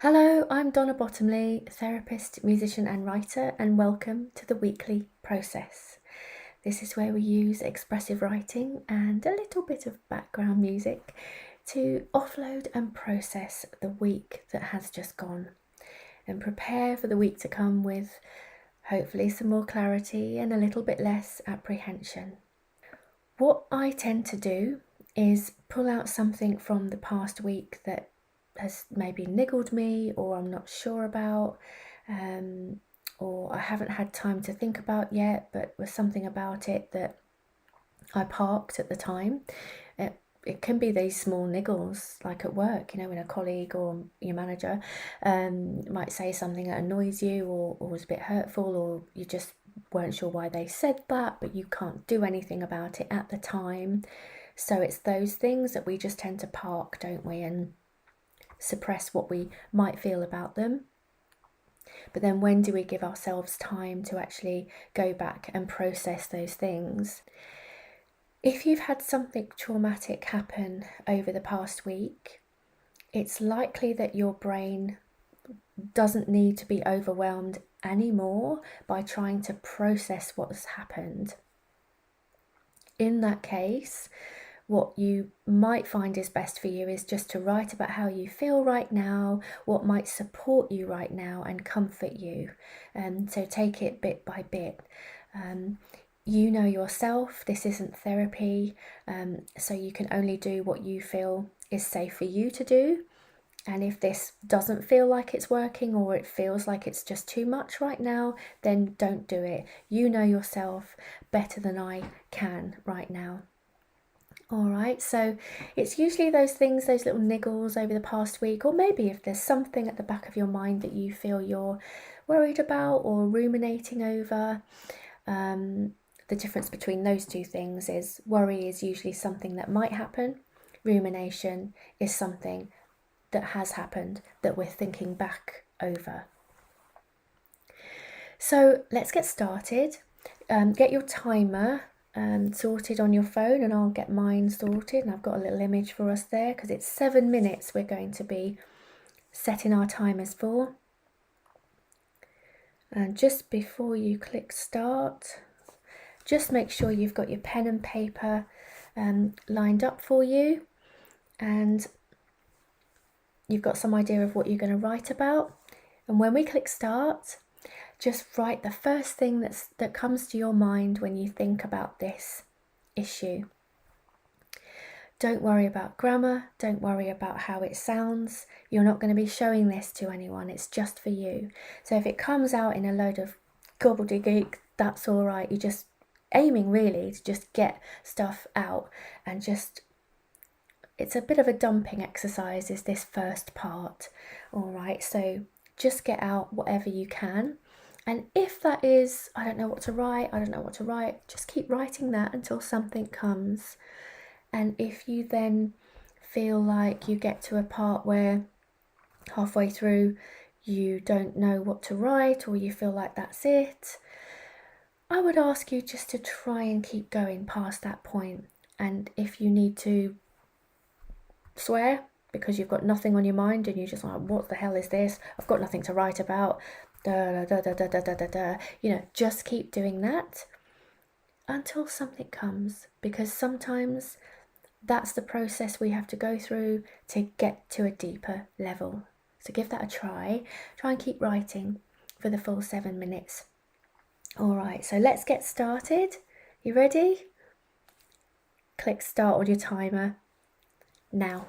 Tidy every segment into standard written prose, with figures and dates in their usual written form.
Hello, I'm Donna Bottomley, therapist, musician, and writer, and welcome to the weekly process. This is where we use expressive writing and a little bit of background music to offload and process the week that has just gone and prepare for the week to come with hopefully some more clarity and a little bit less apprehension. What I tend to do is pull out something from the past week that has maybe niggled me or I'm not sure about, or I haven't had time to think about yet, but was something about it that I parked at the time. It can be these small niggles, like at work, when a colleague or your manager might say something that annoys you or was a bit hurtful, or you just weren't sure why they said that, but you can't do anything about it at the time. So it's those things that we just tend to park, don't we, and suppress what we might feel about them. But then when do we give ourselves time to actually go back and process those things? If you've had something traumatic happen over the past week, it's likely that your brain doesn't need to be overwhelmed anymore by trying to process what's happened. In that case, what you might find is best for you is just to write about how you feel right now, what might support you right now and comfort you. So take it bit by bit. You know yourself, this isn't therapy, so you can only do what you feel is safe for you to do. And if this doesn't feel like it's working or it feels like it's just too much right now, then don't do it. You know yourself better than I can right now. All right, so it's usually those things, those little niggles over the past week, or maybe if there's something at the back of your mind that you feel you're worried about or ruminating over. The difference between those two things is worry is usually something that might happen, rumination is something that has happened that we're thinking back over. So let's get started. Get your timer sorted on your phone, and I'll get mine sorted, and I've got a little image for us there because it's 7 minutes we're going to be setting our timers for. And just before you click start, just make sure you've got your pen and paper lined up for you, and you've got some idea of what you're going to write about. And when we click start, just write the first thing that comes to your mind when you think about this issue. Don't worry about grammar, don't worry about how it sounds. You're not going to be showing this to anyone, it's just for you. So if it comes out in a load of gobbledygook, that's all right. You're just aiming really to just get stuff out, and just, it's a bit of a dumping exercise is this first part. All right, so just get out whatever you can. And if that is, I don't know what to write, just keep writing that until something comes. And if you then feel like you get to a part where halfway through you don't know what to write, or you feel like that's it, I would ask you just to try and keep going past that point. And if you need to swear because you've got nothing on your mind and you're just like, what the hell is this? I've got nothing to write about. Just keep doing that until something comes, because sometimes that's the process we have to go through to get to a deeper level. So give that a try. Try and keep writing for the full 7 minutes. All right, so let's get started. You ready? Click start on your timer now.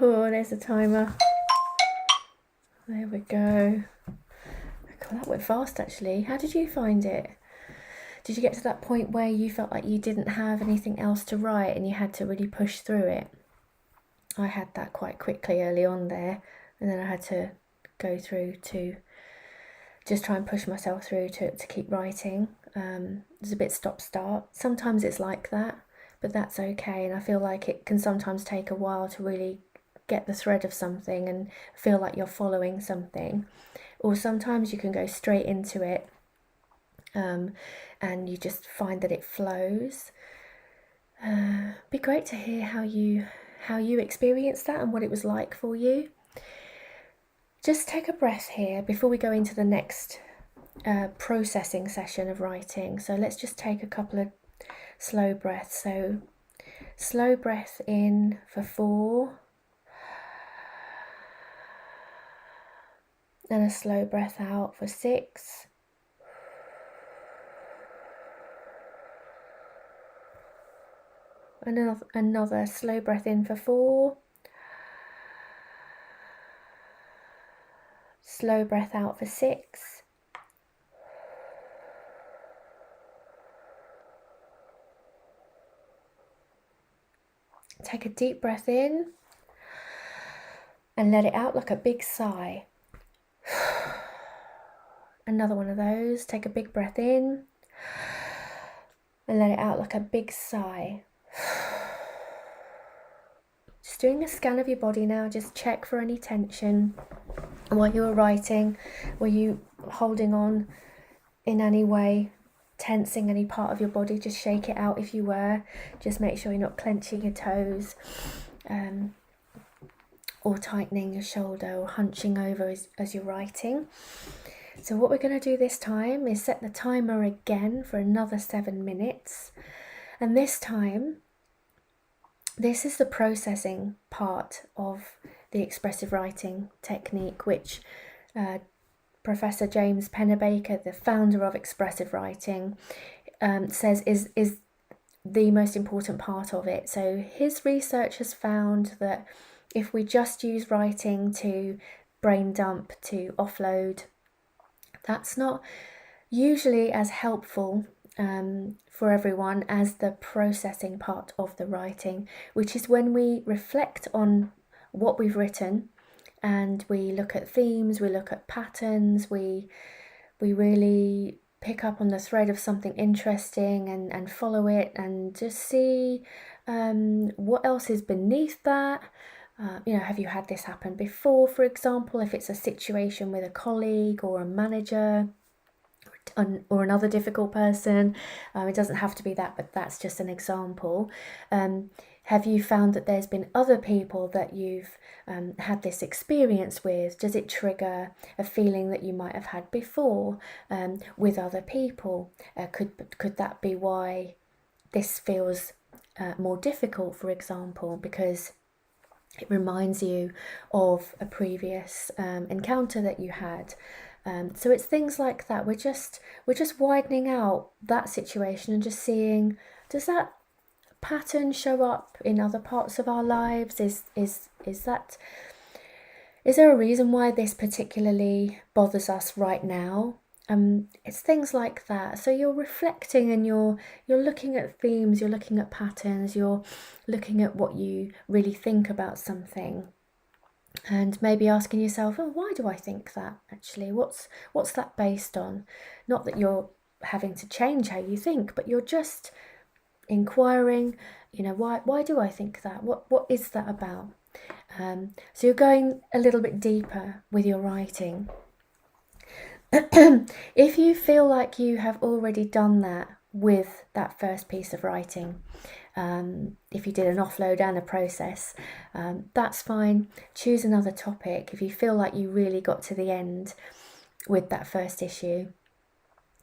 Oh, there's a timer. There we go. God, that went fast actually. How did you find it? Did you get to that point where you felt like you didn't have anything else to write and you had to really push through it? I had that quite quickly early on there, and then I had to go through to just try and push myself through to keep writing. It's a bit stop-start. Sometimes it's like that, but that's okay, and I feel like it can sometimes take a while to really get the thread of something and feel like you're following something. Or sometimes you can go straight into it and you just find that it flows. Be great to hear how you experienced that and what it was like for you. Just take a breath here before we go into the next processing session of writing. So let's just take a couple of slow breaths. So slow breath in for 4, and a slow breath out for 6. Another slow breath in for 4. Slow breath out for 6. Take a deep breath in and let it out like a big sigh. Another one of those. Take a big breath in and let it out like a big sigh. Just doing a scan of your body now. Just check for any tension while you were writing. Were you holding on in any way, tensing any part of your body? Just shake it out if you were. Just make sure you're not clenching your toes or tightening your shoulder or hunching over as you're writing. So what we're going to do this time is set the timer again for another 7 minutes. And this time, this is the processing part of the expressive writing technique, which Professor James Pennebaker, the founder of expressive writing, says is the most important part of it. So his research has found that if we just use writing to brain dump, to offload, that's not usually as helpful for everyone as the processing part of the writing, which is when we reflect on what we've written and we look at themes, we look at patterns, we really pick up on the thread of something interesting and follow it and just see what else is beneath that. Have you had this happen before, for example, if it's a situation with a colleague or a manager or another difficult person? It doesn't have to be that, but that's just an example. Have you found that there's been other people that you've had this experience with? Does it trigger a feeling that you might have had before with other people? Could that be why this feels more difficult, for example, because it reminds you of a previous encounter that you had? So it's things like that. We're just widening out that situation and just seeing, does that pattern show up in other parts of our lives? Is there a reason why this particularly bothers us right now? It's things like that. So you're reflecting and you're looking at themes, you're looking at patterns, you're looking at what you really think about something, and maybe asking yourself, oh, why do I think that actually? What's that based on? Not that you're having to change how you think, but you're just inquiring, why do I think that? What is that about? So you're going a little bit deeper with your writing. If you feel like you have already done that with that first piece of writing, if you did an offload and a process, that's fine. Choose another topic. If you feel like you really got to the end with that first issue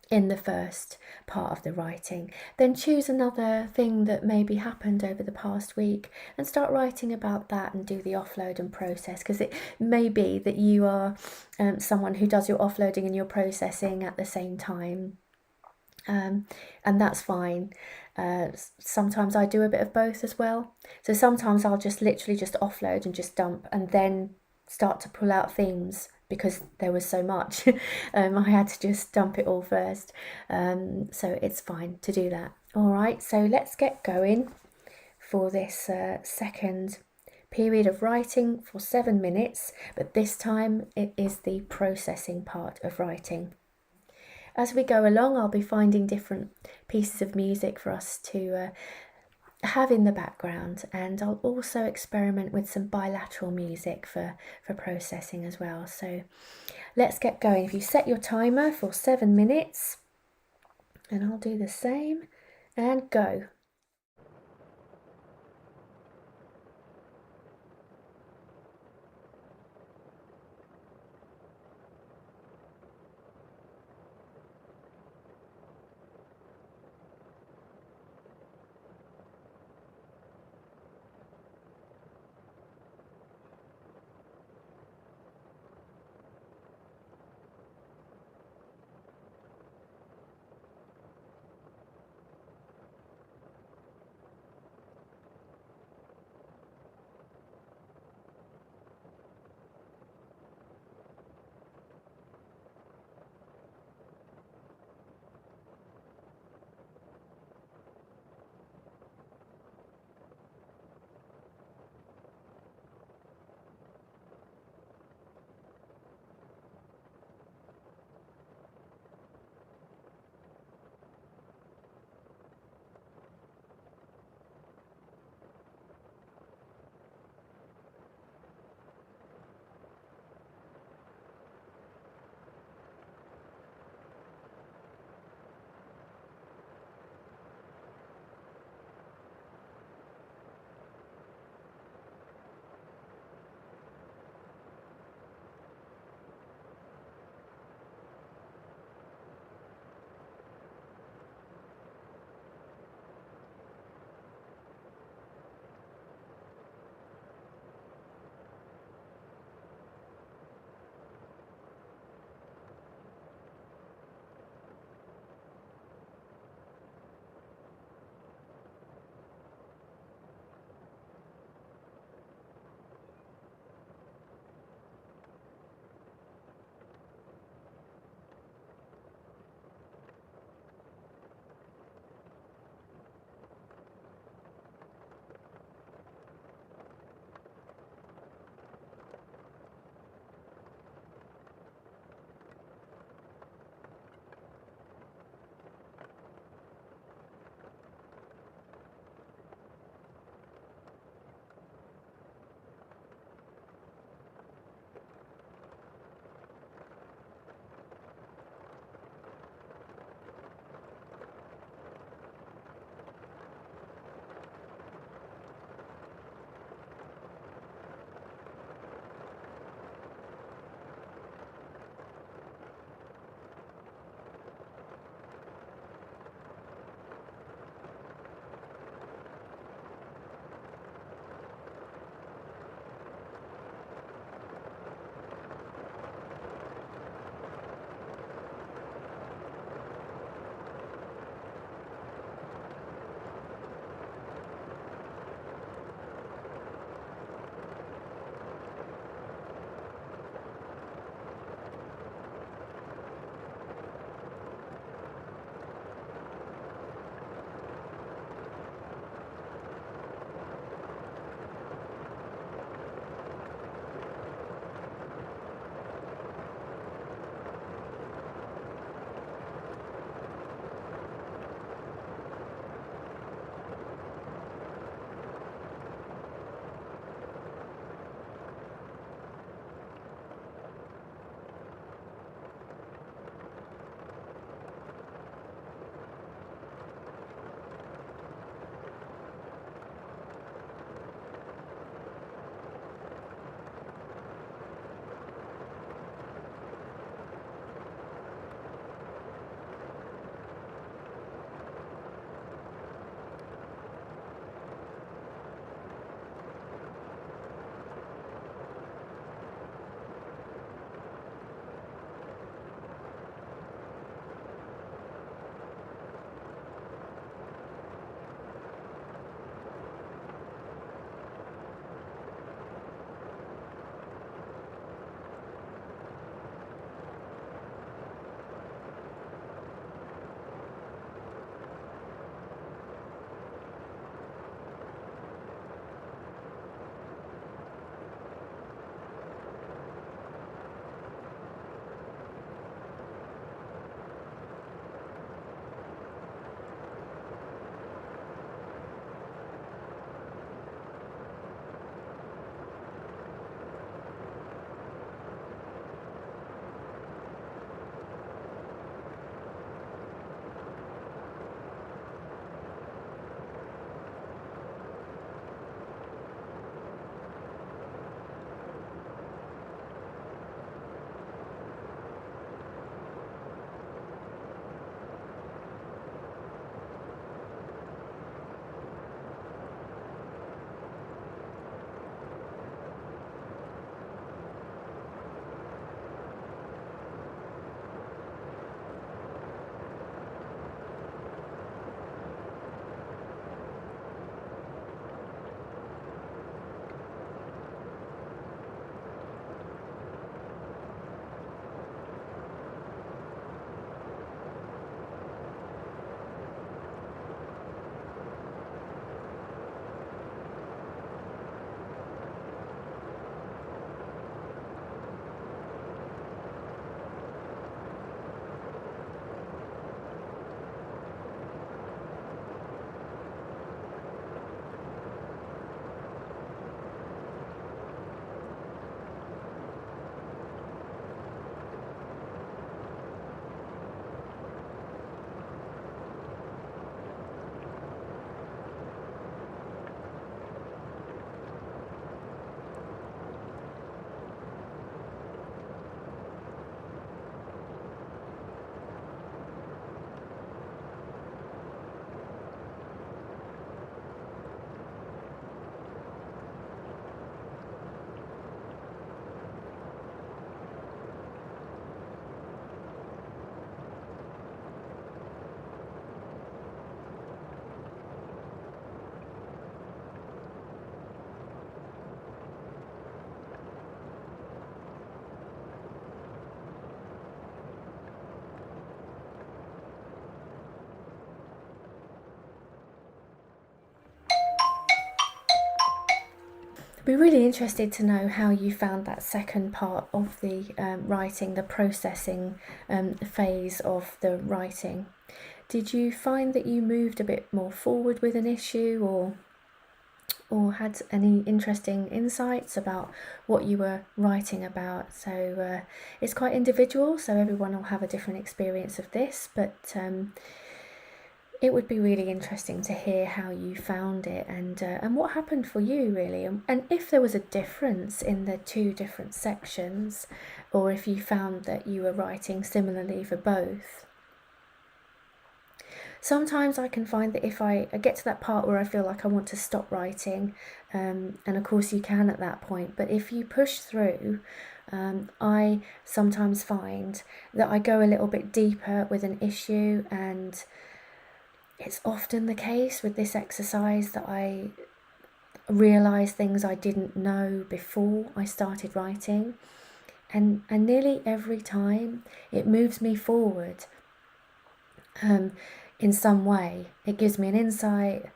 in the first part of the writing, then choose another thing that maybe happened over the past week and start writing about that and do the offload and process, because it may be that you are someone who does your offloading and your processing at the same time, and that's fine. Sometimes I do a bit of both as well. So sometimes I'll just literally just offload and just dump and then start to pull out themes because there was so much. I had to just dump it all first. So it's fine to do that. All right, so let's get going for this second period of writing for 7 minutes, but this time it is the processing part of writing. As we go along, I'll be finding different pieces of music for us to have in the background, and I'll also experiment with some bilateral music for processing as well. So let's get going. If you set your timer for 7 minutes, and I'll do the same, and go. I'd be really interested to know how you found that second part of the writing, the processing phase of the writing. Did you find that you moved a bit more forward with an issue, or had any interesting insights about what you were writing about? So it's quite individual, so everyone will have a different experience of this, but it would be really interesting to hear how you found it and what happened for you, really, and if there was a difference in the two different sections, or if you found that you were writing similarly for both. Sometimes I can find that if I get to that part where I feel like I want to stop writing, and of course you can at that point, but if you push through, I sometimes find that I go a little bit deeper with an issue, and it's often the case with this exercise that I realise things I didn't know before I started writing, and nearly every time it moves me forward in some way. It gives me an insight,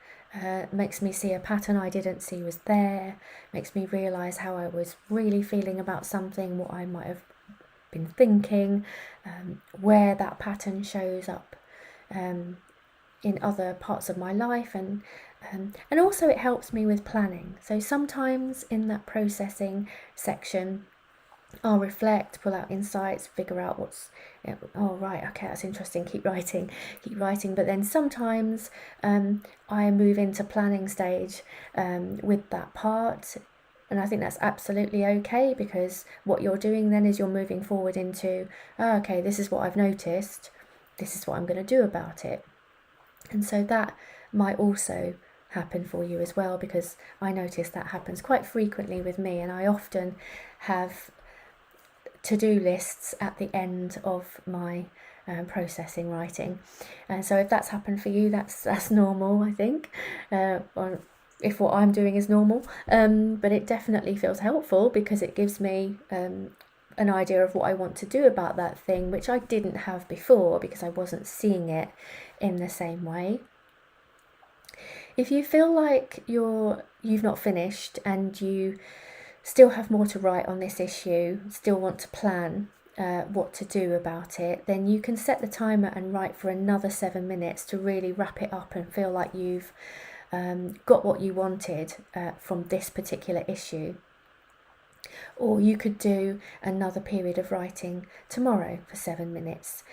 makes me see a pattern I didn't see was there, makes me realise how I was really feeling about something, what I might have been thinking, where that pattern shows up in other parts of my life, and also it helps me with planning. So sometimes in that processing section I'll reflect, pull out insights, figure out oh right, okay, that's interesting, keep writing. But then sometimes I move into planning stage with that part, and I think that's absolutely okay, because what you're doing then is you're moving forward into, oh, okay, this is what I've noticed, this is what I'm going to do about it. And so that might also happen for you as well, because I notice that happens quite frequently with me, and I often have to-do lists at the end of my processing writing. And so if that's happened for you, that's normal, I think, or if what I'm doing is normal, but it definitely feels helpful, because it gives me an idea of what I want to do about that thing, which I didn't have before because I wasn't seeing it in the same way. If you feel like you've not finished and you still have more to write on this issue, still want to plan what to do about it, then you can set the timer and write for another 7 minutes to really wrap it up and feel like you've got what you wanted from this particular issue. Or you could do another period of writing tomorrow for 7 minutes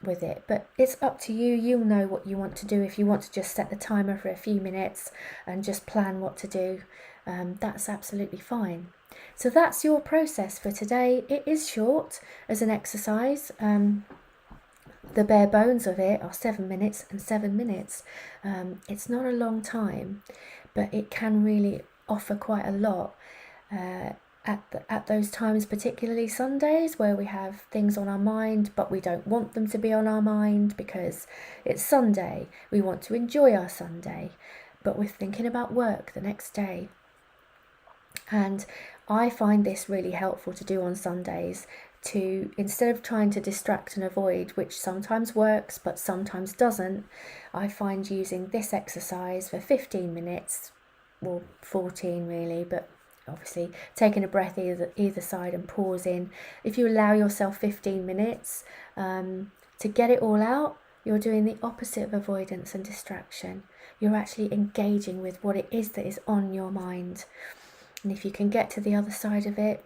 with it. But it's up to you. You'll know what you want to do. If you want to just set the timer for a few minutes and just plan what to do, that's absolutely fine. So that's your process for today. It is short as an exercise. The bare bones of it are 7 minutes and 7 minutes. It's not a long time, but it can really offer quite a lot at those times, particularly Sundays, where we have things on our mind, but we don't want them to be on our mind because it's Sunday. We want to enjoy our Sunday, but we're thinking about work the next day. And I find this really helpful to do on Sundays, to, instead of trying to distract and avoid, which sometimes works but sometimes doesn't, I find using this exercise for 15 minutes, well 14 really, but obviously taking a breath either side and pausing. If you allow yourself 15 minutes to get it all out, you're doing the opposite of avoidance and distraction. You're actually engaging with what it is that is on your mind. And if you can get to the other side of it,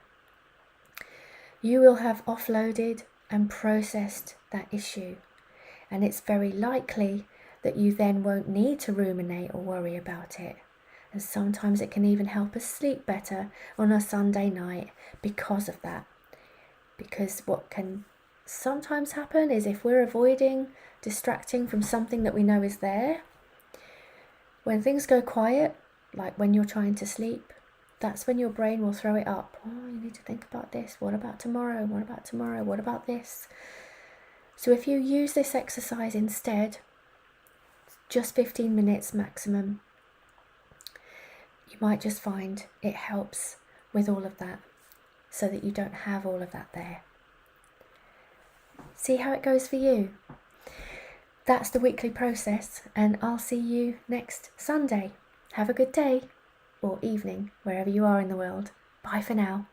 you will have offloaded and processed that issue. And it's very likely that you then won't need to ruminate or worry about it. And sometimes it can even help us sleep better on a Sunday night because of that. Because what can sometimes happen is, if we're avoiding, distracting from something that we know is there, when things go quiet, like when you're trying to sleep, that's when your brain will throw it up. Oh, you need to think about this. What about tomorrow? What about tomorrow? What about this? So if you use this exercise instead, just 15 minutes maximum, you might just find it helps with all of that, so that you don't have all of that there. See how it goes for you. That's the weekly process, and I'll see you next Sunday. Have a good day. or evening, wherever you are in the world. Bye for now.